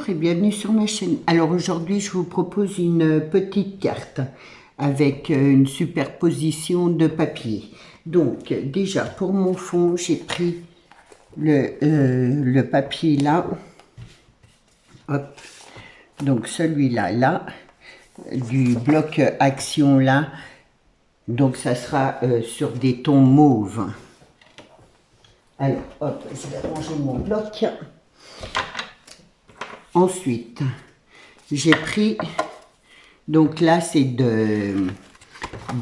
Bonjour et bienvenue sur ma chaîne. Alors aujourd'hui je vous propose une petite carte avec une superposition de papier. Donc déjà pour mon fond j'ai pris le papier là. Hop. Donc celui-là là, du bloc action là. Donc ça sera sur des tons mauves. Alors hop, je vais ranger mon bloc. Ensuite, j'ai pris, donc là c'est de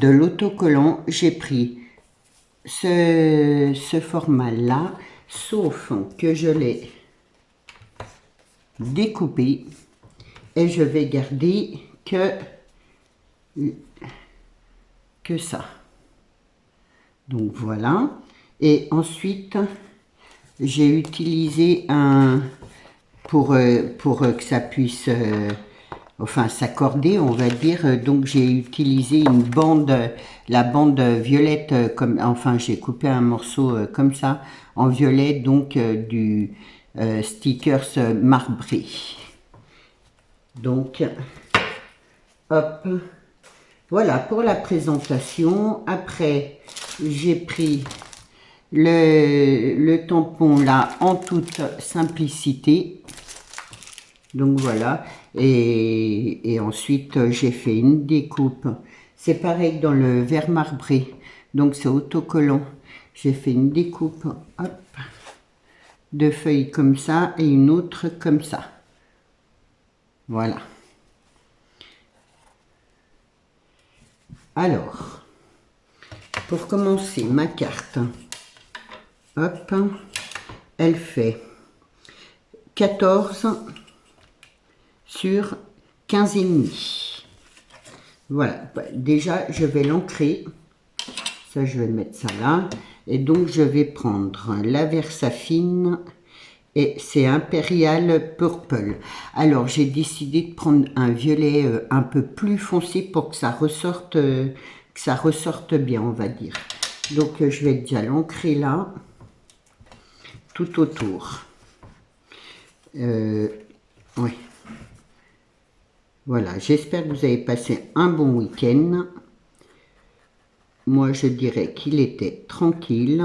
l'autocollant, j'ai pris ce format-là, sauf que je l'ai découpé et je vais garder que ça. Donc voilà. Et ensuite, j'ai utilisé un... pour que ça puisse enfin s'accorder, on va dire. Donc j'ai utilisé une bande, la bande violette, comme enfin j'ai coupé un morceau comme ça en violet, donc du stickers marbré. Donc hop, voilà pour la présentation. Après j'ai pris le tampon là en toute simplicité. Donc voilà, et ensuite j'ai fait une découpe. C'est pareil dans le verre marbré, donc c'est autocollant. J'ai fait une découpe, hop, de feuilles comme ça et une autre comme ça. Voilà. Alors, pour commencer ma carte, hop, elle fait 14 sur 15,5. Voilà, déjà je vais l'ancrer, ça je vais mettre ça là, et donc je vais prendre la Versafine, et c'est Imperial Purple. Alors j'ai décidé de prendre un violet un peu plus foncé pour que ça ressorte bien, on va dire. Donc je vais déjà l'ancrer là, tout autour. Oui. Voilà, j'espère que vous avez passé un bon week-end. Moi, je dirais qu'il était tranquille.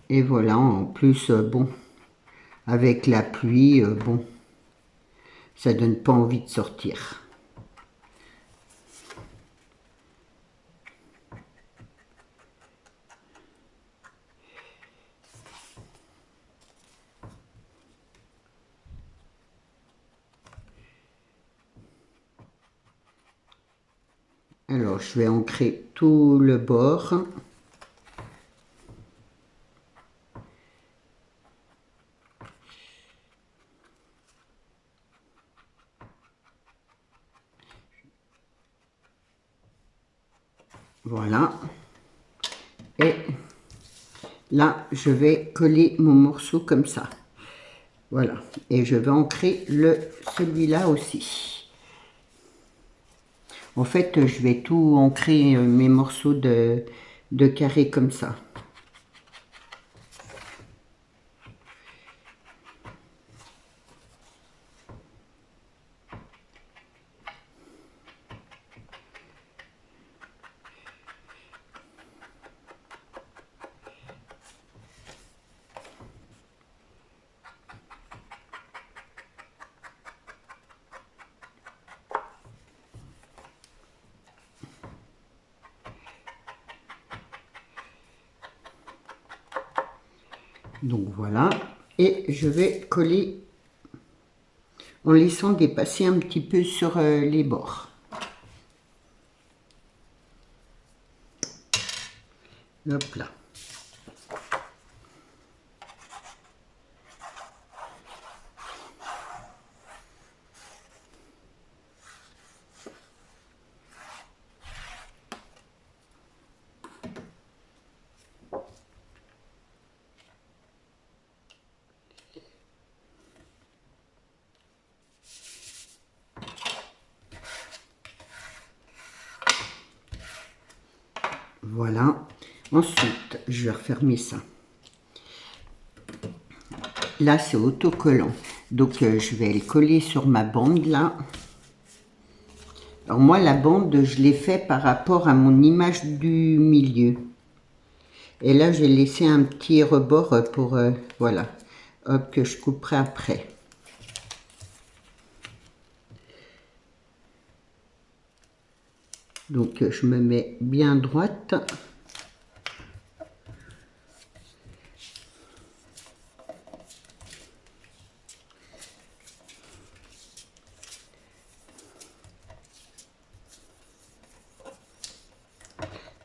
Et voilà, en plus, bon, avec la pluie, bon, ça donne pas envie de sortir. Alors, je vais ancrer tout le bord. Voilà. Et là, je vais coller mon morceau comme ça. Voilà. Et je vais ancrer celui-là aussi. En fait, je vais tout ancrer mes morceaux de carré comme ça. Donc voilà, et je vais coller en laissant dépasser un petit peu sur les bords. Hop là. Voilà. Ensuite, je vais refermer ça. Là, c'est autocollant. Donc, je vais le coller sur ma bande, là. Alors, moi, la bande, je l'ai fait par rapport à mon image du milieu. Et là, j'ai laissé un petit rebord pour, voilà, hop, que je couperai après. Donc, je me mets bien droite.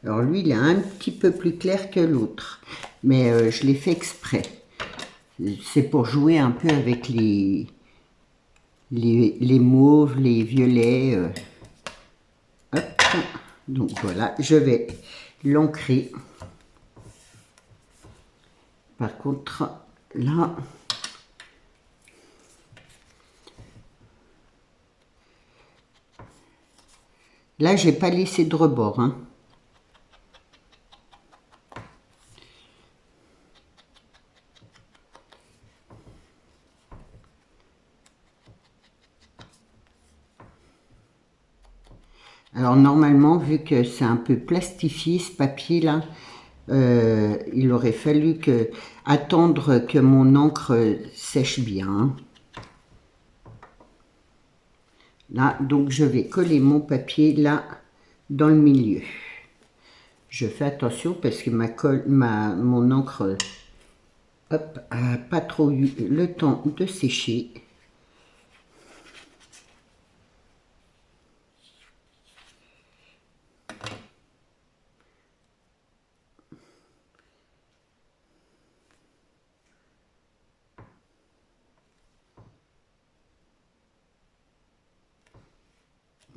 Alors lui, il est un petit peu plus clair que l'autre, mais je l'ai fait exprès. C'est pour jouer un peu avec les mauves, les violets. Hop. Donc voilà, je vais l'ancrer. Par contre, là, j'ai pas laissé de rebord, hein. Alors normalement, vu que c'est un peu plastifié ce papier là, il aurait fallu attendre que mon encre sèche bien. Là, donc je vais coller mon papier là dans le milieu. Je fais attention parce que mon encre, hop, a pas trop eu le temps de sécher.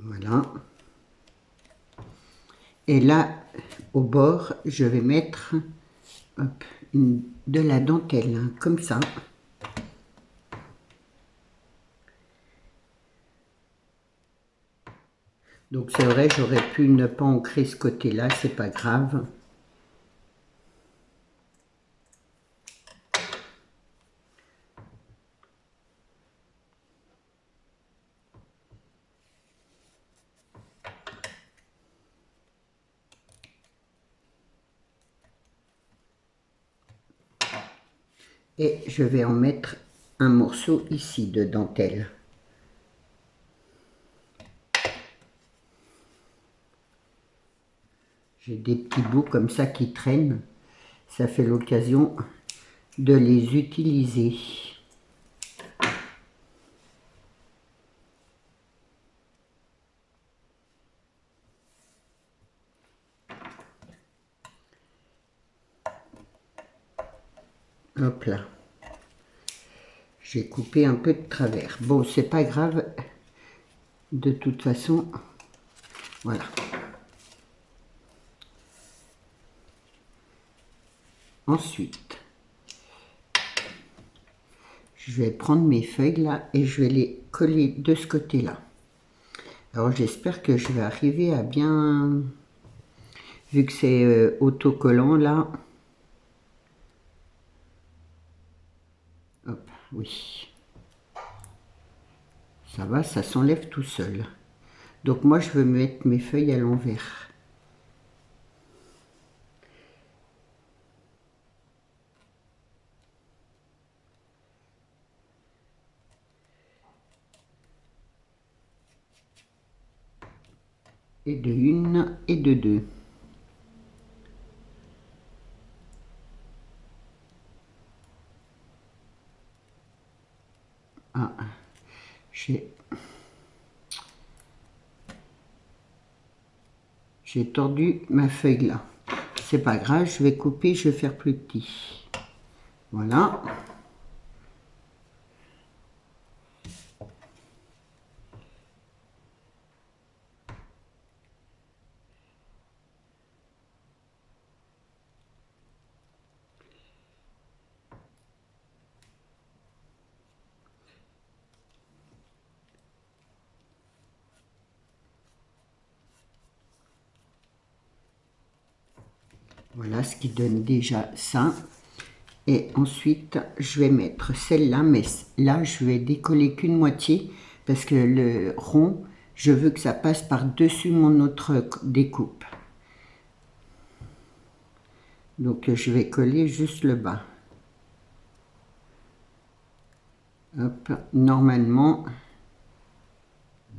Voilà. Et là, au bord, je vais mettre hop, de la dentelle, hein, comme ça. Donc c'est vrai, j'aurais pu ne pas ancrer ce côté-là, c'est pas grave. Et je vais en mettre un morceau ici de dentelle. J'ai des petits bouts comme ça qui traînent. Ça fait l'occasion de les utiliser. Hop là. J'ai coupé un peu de travers. Bon, c'est pas grave. De toute façon, voilà. Ensuite, je vais prendre mes feuilles là et je vais les coller de ce côté-là. Alors j'espère que je vais arriver à bien, vu que c'est autocollant là. Hop, oui. Ça va, ça s'enlève tout seul. Donc moi je veux mettre mes feuilles à l'envers. Et de une et de deux. Ah, j'ai tordu ma feuille là. C'est pas grave, je vais couper, je vais faire plus petit. Voilà. Voilà ce qui donne déjà ça. Et ensuite, je vais mettre celle-là, mais là, je vais décoller qu'une moitié parce que le rond, je veux que ça passe par-dessus mon autre découpe. Donc, je vais coller juste le bas. Hop, normalement,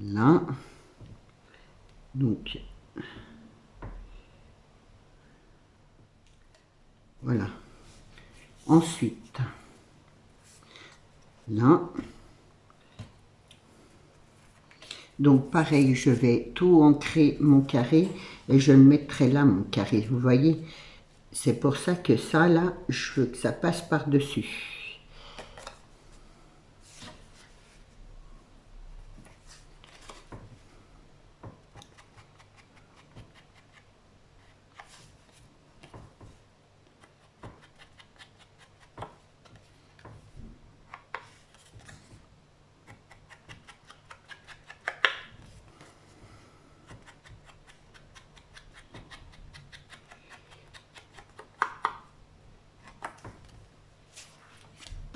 là. Donc, voilà. Ensuite, là. Donc pareil, je vais tout ancrer mon carré et je le mettrai là, mon carré. Vous voyez, c'est pour ça que ça, là, je veux que ça passe par-dessus.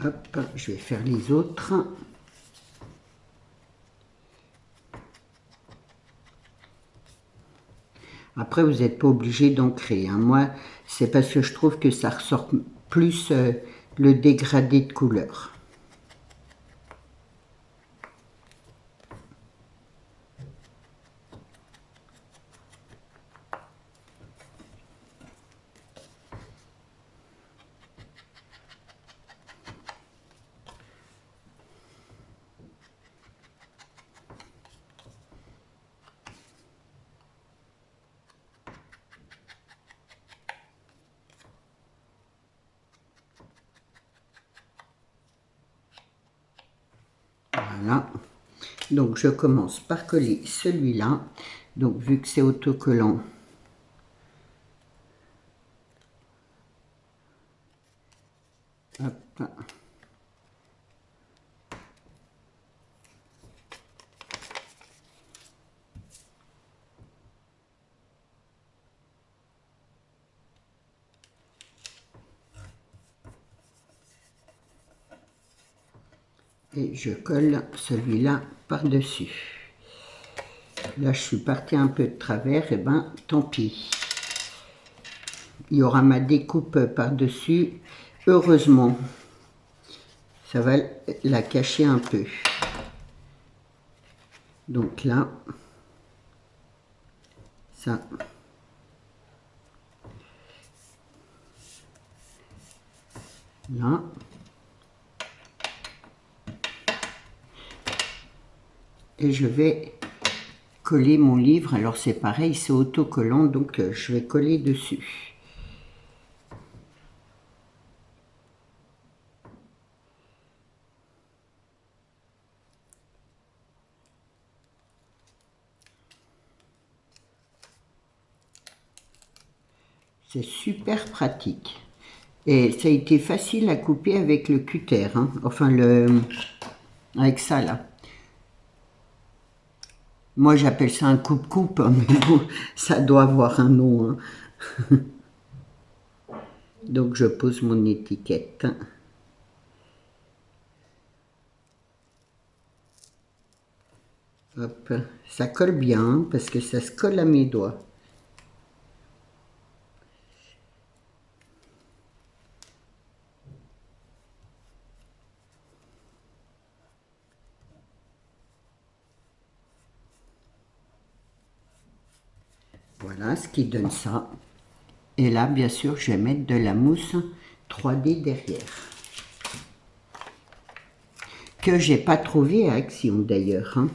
Hop, je vais faire les autres. Après, vous n'êtes pas obligé d'ancrer. Hein. Moi, c'est parce que je trouve que ça ressort plus le dégradé de couleur. Voilà. Donc, je commence par coller celui-là. Donc, vu que c'est autocollant, hop. Et je colle celui-là par-dessus. Là, je suis partie un peu de travers, et ben tant pis. Il y aura ma découpe par-dessus. Heureusement, ça va la cacher un peu. Donc là, ça. Là. Et je vais coller mon livre. Alors c'est pareil, c'est autocollant, donc je vais coller dessus. C'est super pratique. Et ça a été facile à couper avec le cutter, hein. Enfin avec ça là. Moi j'appelle ça un coupe-coupe, mais bon, ça doit avoir un nom. Hein. Donc je pose mon étiquette. Hop, ça colle bien hein, parce que ça se colle à mes doigts. Voilà ce qui donne ça. Et là, bien sûr, je vais mettre de la mousse 3D derrière. Que j'ai pas trouvé à Action d'ailleurs. Hein.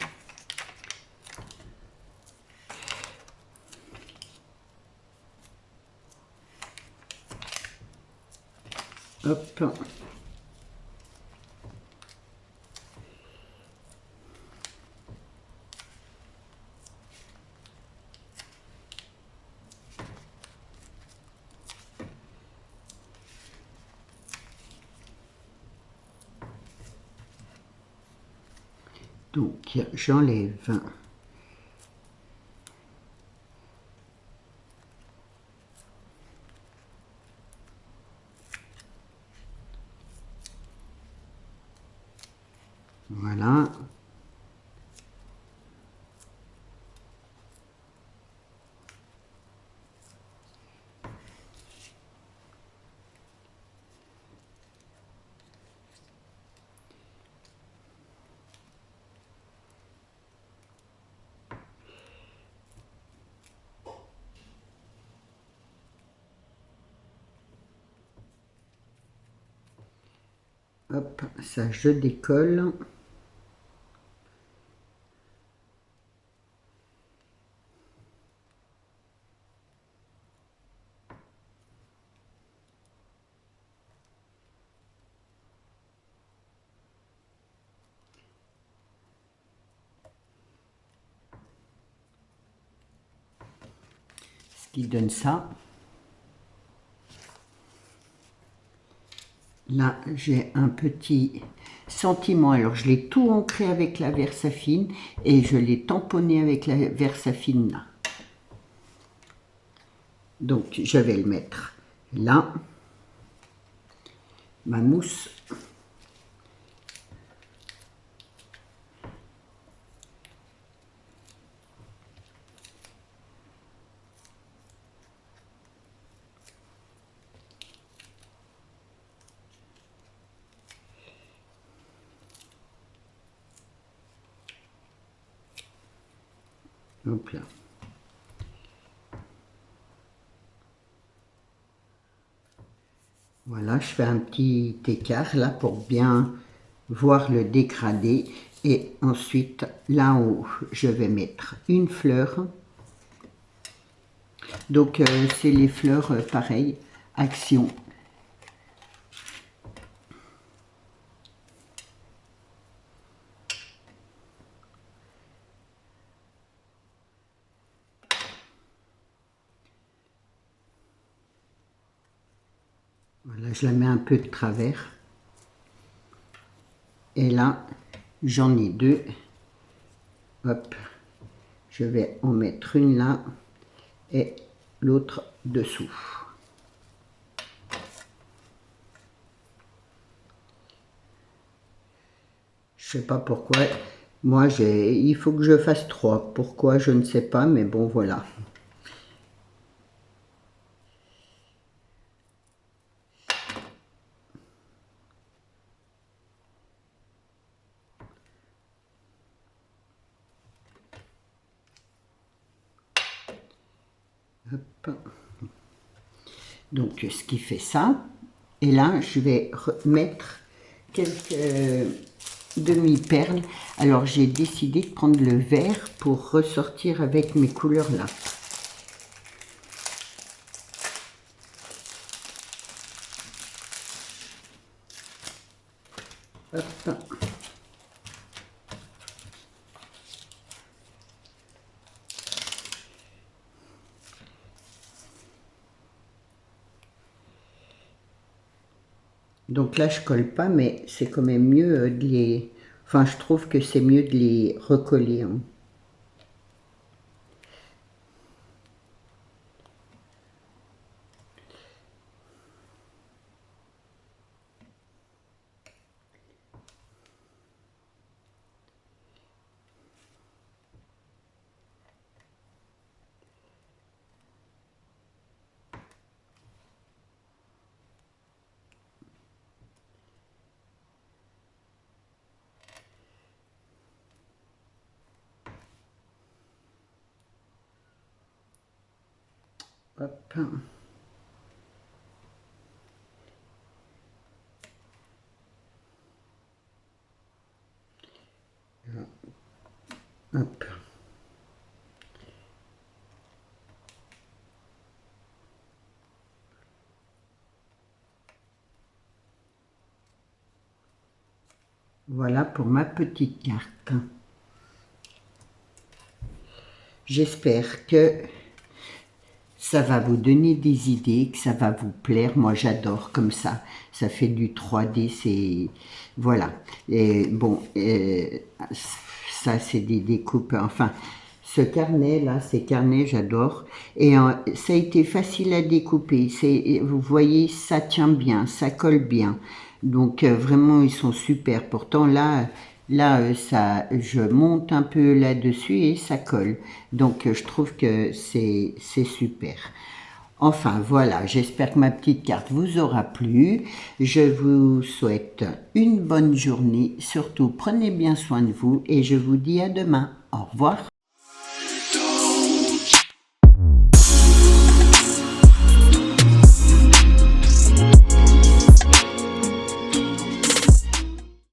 Hop. Donc, j'enlève Hop, ça je décolle. Ce qui donne ça. Là, j'ai un petit sentiment. Alors, je l'ai tout ancré avec la Versafine et je l'ai tamponné avec la Versafine là. Donc, je vais le mettre là. Ma mousse. Hop là. Voilà, je fais un petit écart là pour bien voir le dégradé. Et ensuite, là en haut, je vais mettre une fleur. Donc, c'est les fleurs, pareil, Action. Voilà, je la mets un peu de travers. Et là, j'en ai deux. Hop, je vais en mettre une là et l'autre dessous. Je sais pas pourquoi. Moi, il faut que je fasse 3. Pourquoi, je ne sais pas, mais bon, voilà. Hop. Donc, ce qui fait ça. Et là, je vais mettre quelques demi-perles. Alors, j'ai décidé de prendre le vert pour ressortir avec mes couleurs là. Hop. Donc là, je colle pas, mais c'est quand même mieux de les... Enfin, je trouve que c'est mieux de les recoller. Hein. Hop. Hop. Voilà pour ma petite carte. J'espère que ça va vous donner des idées, que ça va vous plaire. Moi, j'adore comme ça. Ça fait du 3D, c'est... Voilà. Et bon, ça, c'est des découpes. Enfin, ce carnet-là, ces carnets, j'adore. Et ça a été facile à découper. Vous voyez, ça tient bien, ça colle bien. Donc, vraiment, ils sont super. Pourtant, là, ça, je monte un peu là-dessus et ça colle. Donc, je trouve que c'est super. Enfin, voilà, j'espère que ma petite carte vous aura plu. Je vous souhaite une bonne journée. Surtout, prenez bien soin de vous et je vous dis à demain. Au revoir.